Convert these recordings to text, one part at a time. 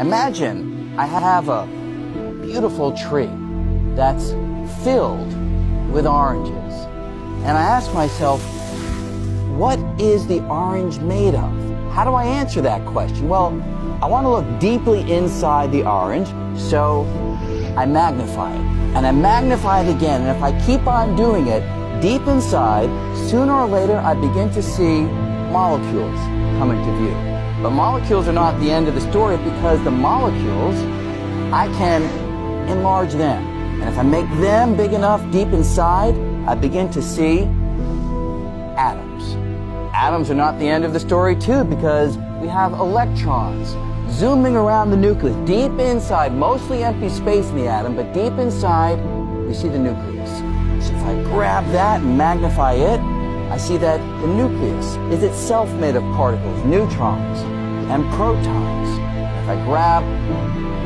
Imagine I have a beautiful tree that's filled with oranges. And I ask myself, what is the orange made of? How do I answer that question? Well, I want to look deeply inside the orange, so I magnify it. And I magnify it again, and if I keep on doing it, deep inside, sooner or later I begin to see molecules come into view. But molecules are not the end of the story, because the molecules, I can enlarge them. And if I make them big enough deep inside, I begin to see atoms. Atoms are not the end of the story too, because we have electrons zooming around the nucleus. Deep inside, mostly empty space in the atom, but deep inside, we see the nucleus. So if I grab that and magnify it, I see that the nucleus is itself made of particles, neutrons and protons. If I grab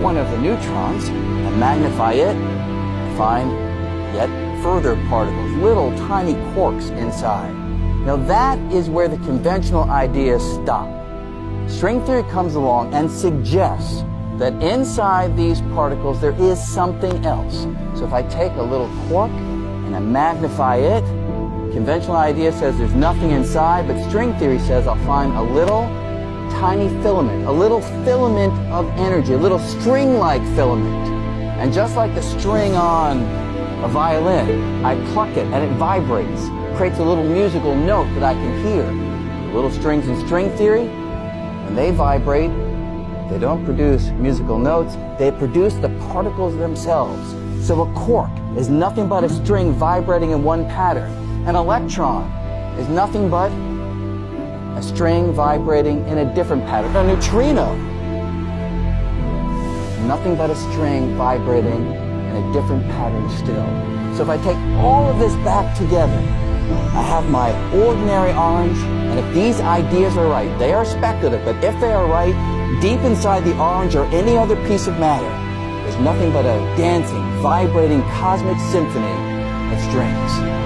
one of the neutrons and magnify it, I find yet further particles, little tiny quarks inside. Now that is where the conventional ideas stop. String theory comes along and suggests that inside these particles there is something else. So if I take a little quark and I magnify it, conventional idea says there's nothing inside, but string theory says I'll find a little tiny filament, a little filament of energy, a little string-like filament. And just like the string on a violin, I pluck it and it vibrates, creates a little musical note that I can hear. The little strings in string theory, when they vibrate, they don't produce musical notes, they produce the particles themselves. So a quark is nothing but a string vibrating in one pattern. An electron is nothing but a string vibrating in a different pattern. A neutrino, nothing but a string vibrating in a different pattern still. So if I take all of this back together, I have my ordinary orange, and if these ideas are right, they are speculative, but if they are right, deep inside the orange or any other piece of matter, there's nothing but a dancing, vibrating cosmic symphony of strings.